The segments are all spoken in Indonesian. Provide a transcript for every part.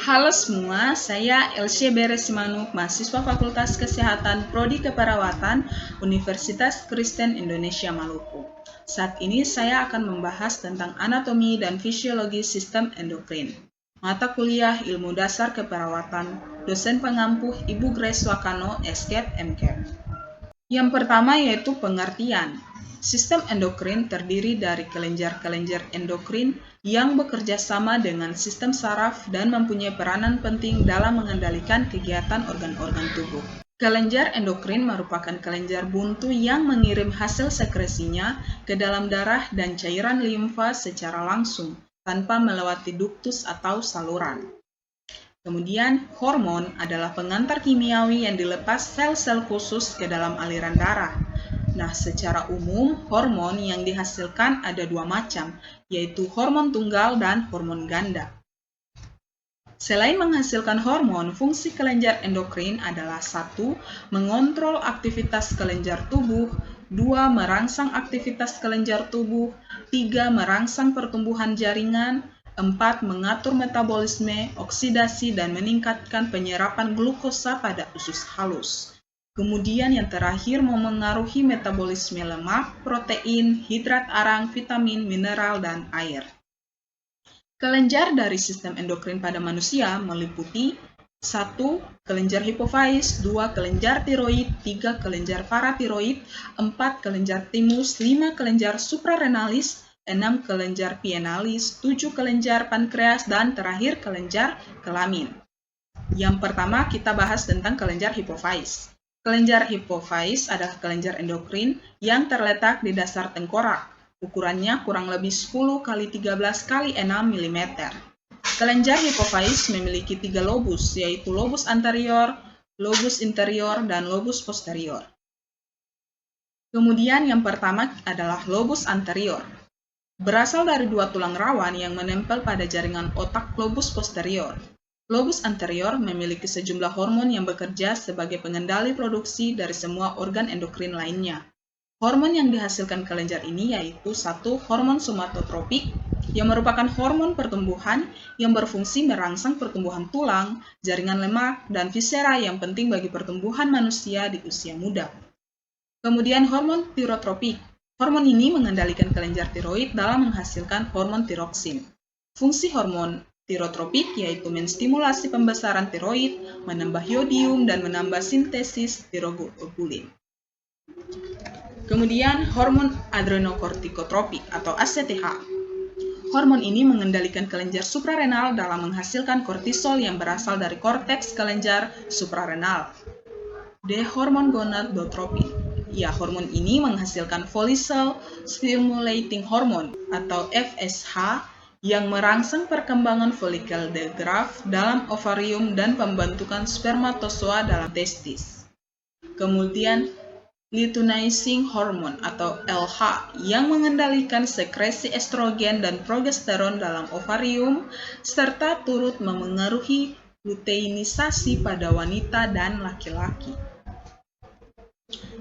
Halo semua, saya Elsie Beresimanuk, mahasiswa Fakultas Kesehatan Prodi Keperawatan Universitas Kristen Indonesia Maluku. Saat ini saya akan membahas tentang anatomi dan fisiologi sistem endokrin. Mata kuliah Ilmu Dasar Keperawatan, dosen pengampuh Ibu Grace Wakano, SCAP MCAP. Yang pertama yaitu pengertian. Sistem endokrin terdiri dari kelenjar-kelenjar endokrin yang bekerja sama dengan sistem saraf dan mempunyai peranan penting dalam mengendalikan kegiatan organ-organ tubuh. Kelenjar endokrin merupakan kelenjar buntu yang mengirim hasil sekresinya ke dalam darah dan cairan limfa secara langsung, tanpa melewati duktus atau saluran. Kemudian, hormon adalah pengantar kimiawi yang dilepas sel-sel khusus ke dalam aliran darah. Nah, secara umum, hormon yang dihasilkan ada dua macam, yaitu hormon tunggal dan hormon ganda. Selain menghasilkan hormon, fungsi kelenjar endokrin adalah 1. Mengontrol aktivitas kelenjar tubuh, 2. Merangsang aktivitas kelenjar tubuh, 3. Merangsang pertumbuhan jaringan, 4. Mengatur metabolisme, oksidasi, dan meningkatkan penyerapan glukosa pada usus halus. Kemudian yang terakhir memengaruhi metabolisme lemak, protein, hidrat arang, vitamin, mineral, dan air. Kelenjar dari sistem endokrin pada manusia meliputi 1. Kelenjar hipofais, 2. Kelenjar tiroid, 3. Kelenjar paratiroid, 4. Kelenjar timus, 5. Kelenjar suprarenalis, 6. Kelenjar pienalis, 7. Kelenjar pankreas, dan terakhir kelenjar kelamin. Yang pertama kita bahas tentang kelenjar hipofais. Kelenjar hipofais adalah kelenjar endokrin yang terletak di dasar tengkorak. Ukurannya kurang lebih 10 x 13 x 6 mm. Kelenjar hipofais memiliki 3 lobus, yaitu lobus anterior, lobus interior, dan lobus posterior. Kemudian yang pertama adalah lobus anterior. Berasal dari 2 tulang rawan yang menempel pada jaringan otak lobus posterior. Lobus anterior memiliki sejumlah hormon yang bekerja sebagai pengendali produksi dari semua organ endokrin lainnya. Hormon yang dihasilkan kelenjar ini yaitu 1. Hormon somatotropik, yang merupakan hormon pertumbuhan yang berfungsi merangsang pertumbuhan tulang, jaringan lemak, dan visera yang penting bagi pertumbuhan manusia di usia muda. Kemudian hormon tirotropik. Hormon ini mengendalikan kelenjar tiroid dalam menghasilkan hormon tiroksin. Fungsi hormon tirotropik yaitu menstimulasi pembesaran tiroid, menambah yodium, dan menambah sintesis tiroglobulin. Kemudian hormon adrenokortikotropik atau ACTH. Hormon ini mengendalikan kelenjar suprarenal dalam menghasilkan kortisol yang berasal dari korteks kelenjar suprarenal. D. Hormon gonadotropin. Ya, hormon ini menghasilkan follicle stimulating hormone atau FSH yang merangsang perkembangan folikel de Graaff dalam ovarium dan pembentukan spermatozoa dalam testis. Kemudian luteinizing hormone atau LH yang mengendalikan sekresi estrogen dan progesteron dalam ovarium serta turut memengaruhi luteinisasi pada wanita dan laki-laki.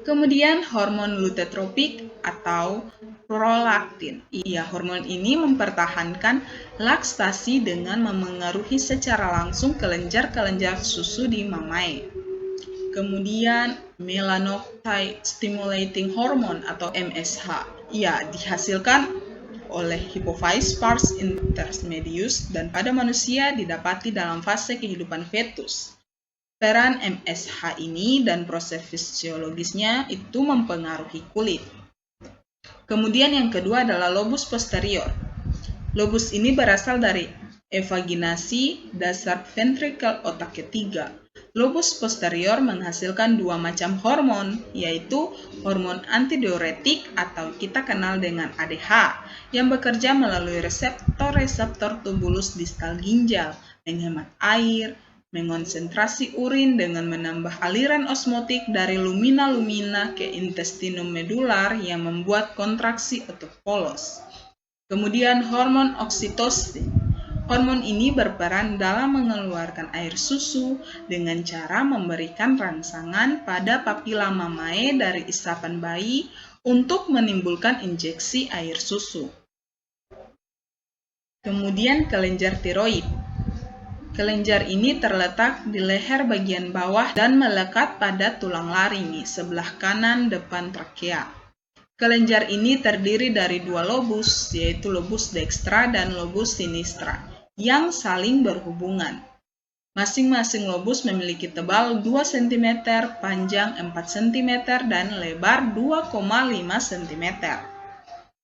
Kemudian hormon lutotropik atau prolaktin. Iya, hormon ini mempertahankan laktasi dengan memengaruhi secara langsung kelenjar-kelenjar susu di mamai. Kemudian melanocyte stimulating hormone atau MSH. Iya, dihasilkan oleh hipofais pars intermedius dan pada manusia didapati dalam fase kehidupan fetus. Peran MSH ini dan proses fisiologisnya itu mempengaruhi kulit. Kemudian yang kedua adalah lobus posterior. Lobus ini berasal dari evaginasi dasar ventrikel otak ketiga. Lobus posterior menghasilkan 2 macam hormon, yaitu hormon antidiuretik atau kita kenal dengan ADH, yang bekerja melalui reseptor-reseptor tubulus distal ginjal, menghemat air, mengonsentrasi urin dengan menambah aliran osmotik dari lumina-lumina ke intestinum medular yang membuat kontraksi otot polos. Kemudian hormon oksitosin. Hormon ini berperan dalam mengeluarkan air susu dengan cara memberikan rangsangan pada papila mamae dari isapan bayi untuk menimbulkan injeksi air susu. Kemudian kelenjar tiroid. Kelenjar ini terletak di leher bagian bawah dan melekat pada tulang laringi sebelah kanan depan trakea. Kelenjar ini terdiri dari dua lobus, yaitu lobus dextra dan lobus sinistra, yang saling berhubungan. Masing-masing lobus memiliki tebal 2 cm, panjang 4 cm, dan lebar 2,5 cm.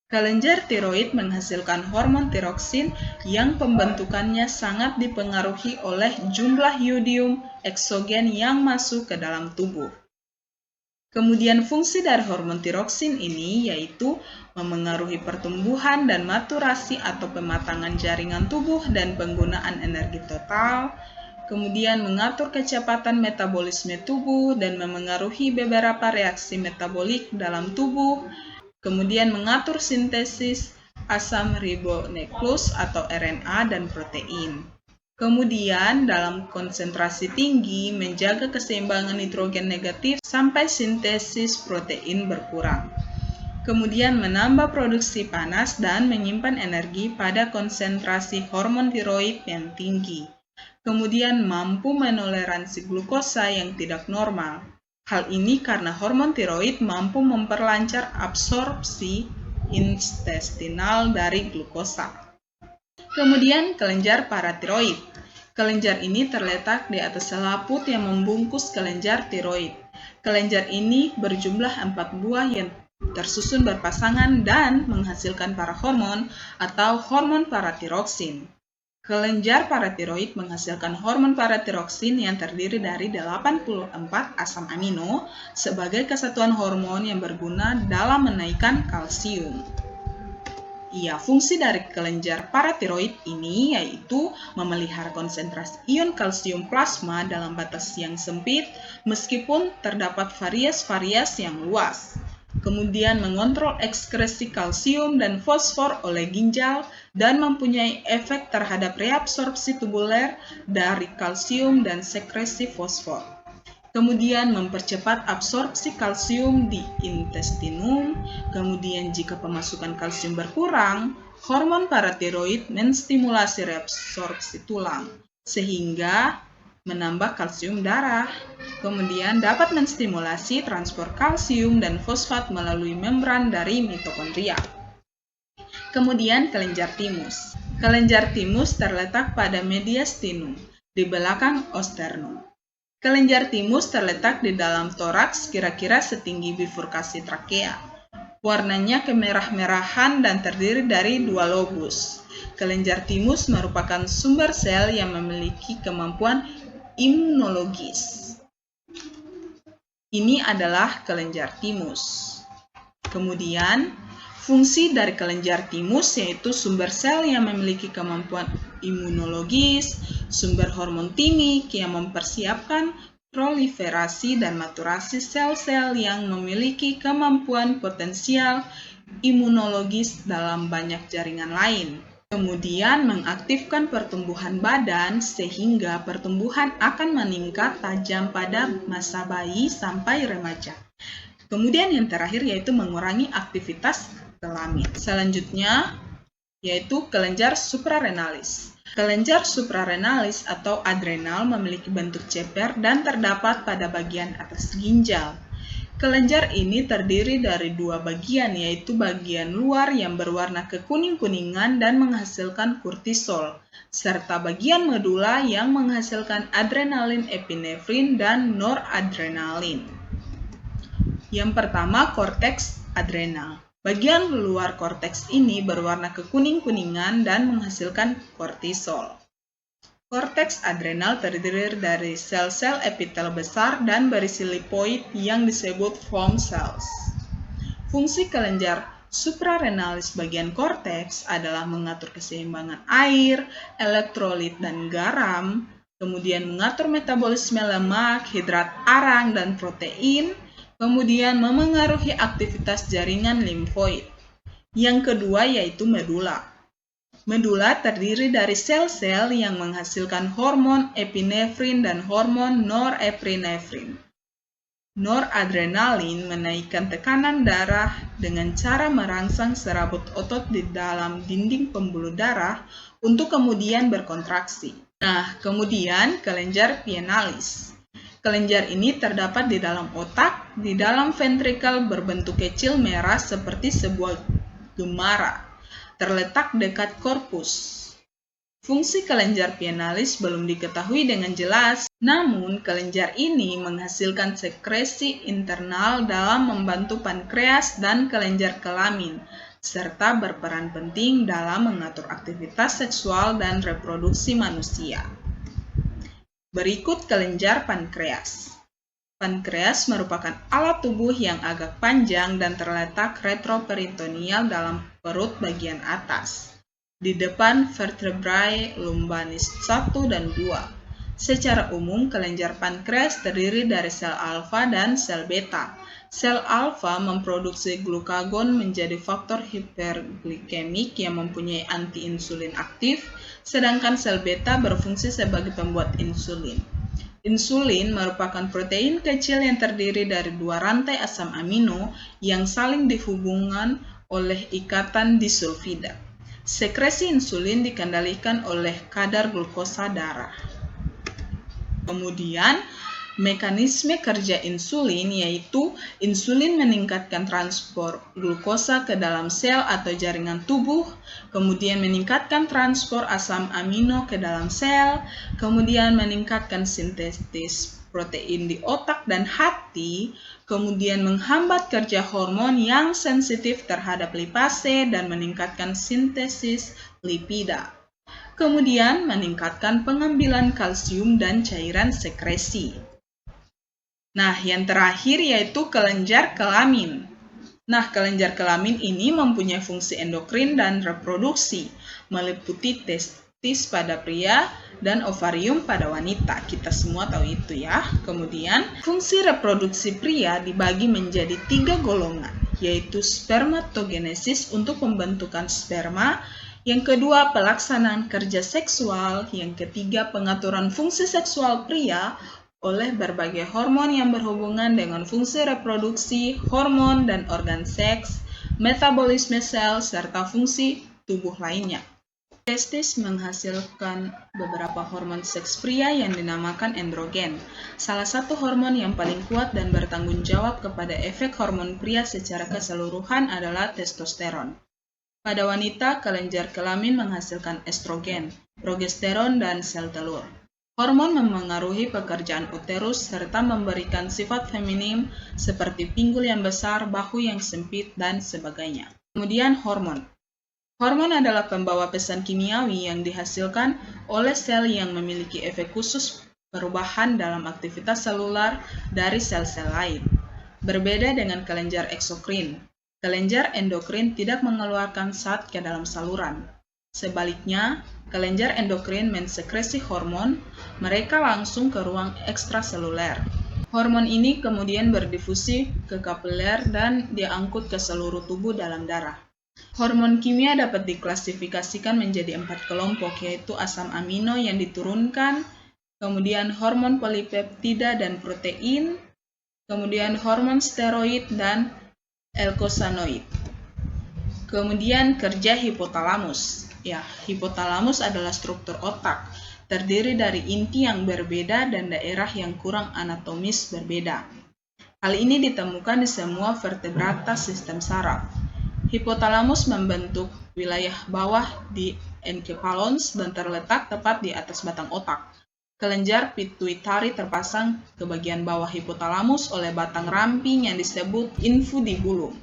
Kelenjar tiroid menghasilkan hormon tiroksin yang pembentukannya sangat dipengaruhi oleh jumlah yodium eksogen yang masuk ke dalam tubuh. Kemudian fungsi dari hormon tiroksin ini yaitu memengaruhi pertumbuhan dan maturasi atau pematangan jaringan tubuh dan penggunaan energi total, kemudian mengatur kecepatan metabolisme tubuh dan memengaruhi beberapa reaksi metabolik dalam tubuh, kemudian mengatur sintesis asam ribonukleus atau RNA dan protein. Kemudian, dalam konsentrasi tinggi, menjaga keseimbangan nitrogen negatif sampai sintesis protein berkurang. Kemudian, menambah produksi panas dan menyimpan energi pada konsentrasi hormon tiroid yang tinggi. Kemudian, mampu menoleransi glukosa yang tidak normal. Hal ini karena hormon tiroid mampu memperlancar absorpsi intestinal dari glukosa. Kemudian kelenjar paratiroid. Kelenjar ini terletak di atas selaput yang membungkus kelenjar tiroid. Kelenjar ini berjumlah 4 buah yang tersusun berpasangan dan menghasilkan parahormon atau hormon paratiroksin. Kelenjar paratiroid menghasilkan hormon paratiroksin yang terdiri dari 84 asam amino sebagai kesatuan hormon yang berguna dalam menaikkan kalsium. Fungsi dari kelenjar paratiroid ini yaitu memelihara konsentrasi ion kalsium plasma dalam batas yang sempit meskipun terdapat varies yang luas. Kemudian mengontrol ekskresi kalsium dan fosfor oleh ginjal dan mempunyai efek terhadap reabsorpsi tubuler dari kalsium dan sekresi fosfor. Kemudian mempercepat absorpsi kalsium di intestinum. Kemudian jika pemasukan kalsium berkurang, hormon paratiroid menstimulasi reabsorpsi tulang sehingga menambah kalsium darah. Kemudian dapat menstimulasi transport kalsium dan fosfat melalui membran dari mitokondria. Kemudian kelenjar timus. Kelenjar timus terletak pada mediastinum di belakang osternum. Kelenjar timus terletak di dalam toraks kira-kira setinggi bifurkasi trakea. Warnanya kemerah-merahan dan terdiri dari 2 lobus. Kelenjar timus merupakan sumber sel yang memiliki kemampuan imunologis. Ini adalah kelenjar timus. Kemudian, fungsi dari kelenjar timus yaitu sumber sel yang memiliki kemampuan imunologis, sumber hormon timik yang mempersiapkan proliferasi dan maturasi sel-sel yang memiliki kemampuan potensial imunologis dalam banyak jaringan lain. Kemudian mengaktifkan pertumbuhan badan sehingga pertumbuhan akan meningkat tajam pada masa bayi sampai remaja. Kemudian yang terakhir yaitu mengurangi aktivitas kelamin. Selanjutnya yaitu kelenjar suprarenalis. Kelenjar suprarenalis atau adrenal memiliki bentuk ceper dan terdapat pada bagian atas ginjal. Kelenjar ini terdiri dari 2 bagian, yaitu bagian luar yang berwarna kekuning-kuningan dan menghasilkan kortisol, serta bagian medula yang menghasilkan adrenalin epinefrin dan noradrenalin. Yang pertama, korteks adrenal. Bagian luar korteks ini berwarna kekuning-kuningan dan menghasilkan kortisol. Korteks adrenal terdiri dari sel-sel epitel besar dan berisi lipoid yang disebut foam cells. Fungsi kelenjar suprarenalis bagian korteks adalah mengatur keseimbangan air, elektrolit, dan garam, kemudian mengatur metabolisme lemak, hidrat arang, dan protein, kemudian memengaruhi aktivitas jaringan limfoid. Yang kedua yaitu medula. Medula terdiri dari sel-sel yang menghasilkan hormon epinefrin dan hormon norepinefrin. Noradrenalin menaikkan tekanan darah dengan cara merangsang serabut otot di dalam dinding pembuluh darah untuk kemudian berkontraksi. Nah, kemudian kelenjar pienalis. Kelenjar ini terdapat di dalam otak, di dalam ventrikel berbentuk kecil merah seperti sebuah gemara, terletak dekat korpus. Fungsi kelenjar pienalis belum diketahui dengan jelas, namun kelenjar ini menghasilkan sekresi internal dalam membantu pankreas dan kelenjar kelamin, serta berperan penting dalam mengatur aktivitas seksual dan reproduksi manusia. Berikut kelenjar pankreas. Pankreas merupakan alat tubuh yang agak panjang dan terletak retroperitoneal dalam perut bagian atas, di depan vertebrae lumbalis 1 dan 2. Secara umum, kelenjar pankreas terdiri dari sel alfa dan sel beta. Sel alfa memproduksi glukagon menjadi faktor hiperglikemik yang mempunyai anti-insulin aktif, sedangkan sel beta berfungsi sebagai pembuat insulin. Insulin merupakan protein kecil yang terdiri dari dua rantai asam amino yang saling dihubungkan oleh ikatan disulfida. Sekresi insulin dikendalikan oleh kadar glukosa darah. Kemudian, mekanisme kerja insulin yaitu insulin meningkatkan transport glukosa ke dalam sel atau jaringan tubuh, kemudian meningkatkan transport asam amino ke dalam sel, kemudian meningkatkan sintesis protein di otak dan hati, kemudian menghambat kerja hormon yang sensitif terhadap lipase dan meningkatkan sintesis lipida. Kemudian meningkatkan pengambilan kalsium dan cairan sekresi. Nah, yang terakhir yaitu kelenjar kelamin. Nah, kelenjar kelamin ini mempunyai fungsi endokrin dan reproduksi, meliputi testis pada pria dan ovarium pada wanita. Kita semua tahu itu ya. Kemudian, fungsi reproduksi pria dibagi menjadi 3 golongan, yaitu spermatogenesis untuk pembentukan sperma, yang kedua pelaksanaan kerja seksual, yang ketiga pengaturan fungsi seksual pria oleh berbagai hormon yang berhubungan dengan fungsi reproduksi, hormon dan organ seks, metabolisme sel, serta fungsi tubuh lainnya. Testis menghasilkan beberapa hormon seks pria yang dinamakan androgen. Salah satu hormon yang paling kuat dan bertanggung jawab kepada efek hormon pria secara keseluruhan adalah testosteron. Pada wanita, kelenjar kelamin menghasilkan estrogen, progesteron, dan sel telur. Hormon memengaruhi pekerjaan uterus serta memberikan sifat feminim seperti pinggul yang besar, bahu yang sempit, dan sebagainya. Kemudian hormon. Hormon adalah pembawa pesan kimiawi yang dihasilkan oleh sel yang memiliki efek khusus perubahan dalam aktivitas selular dari sel-sel lain. Berbeda dengan kelenjar eksokrin, kelenjar endokrin tidak mengeluarkan zat ke dalam saluran. Sebaliknya, kelenjar endokrin mensekresi hormon, mereka langsung ke ruang ekstraseluler. Hormon ini kemudian berdifusi ke kapiler dan diangkut ke seluruh tubuh dalam darah. Hormon kimia dapat diklasifikasikan menjadi 4 kelompok, yaitu asam amino yang diturunkan, kemudian hormon polipeptida dan protein, kemudian hormon steroid dan eukosanoid. Kemudian kerja hipotalamus. Ya, hipotalamus adalah struktur otak, terdiri dari inti yang berbeda dan daerah yang kurang anatomis berbeda. Hal ini ditemukan di semua vertebrata sistem saraf. Hipotalamus membentuk wilayah bawah di encephalons dan terletak tepat di atas batang otak. Kelenjar pituitari terpasang ke bagian bawah hipotalamus oleh batang ramping yang disebut infundibulum.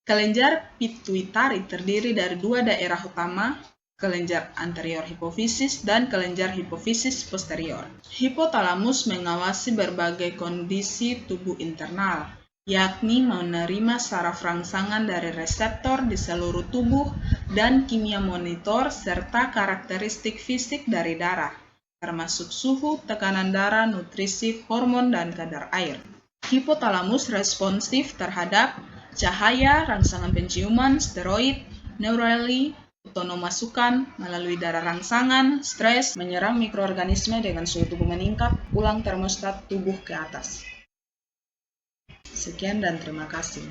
Kelenjar pituitari terdiri dari 2 daerah utama, kelenjar anterior hipofisis dan kelenjar hipofisis posterior. Hipotalamus mengawasi berbagai kondisi tubuh internal, yakni menerima saraf rangsangan dari reseptor di seluruh tubuh dan kimia monitor serta karakteristik fisik dari darah, termasuk suhu, tekanan darah, nutrisi, hormon, dan kadar air. Hipotalamus responsif terhadap cahaya, rangsangan penciuman, steroid, neurali, otonom masukan melalui darah rangsangan, stres, menyerang mikroorganisme dengan suhu tubuh meningkat, ulang termostat tubuh ke atas. Sekian dan terima kasih.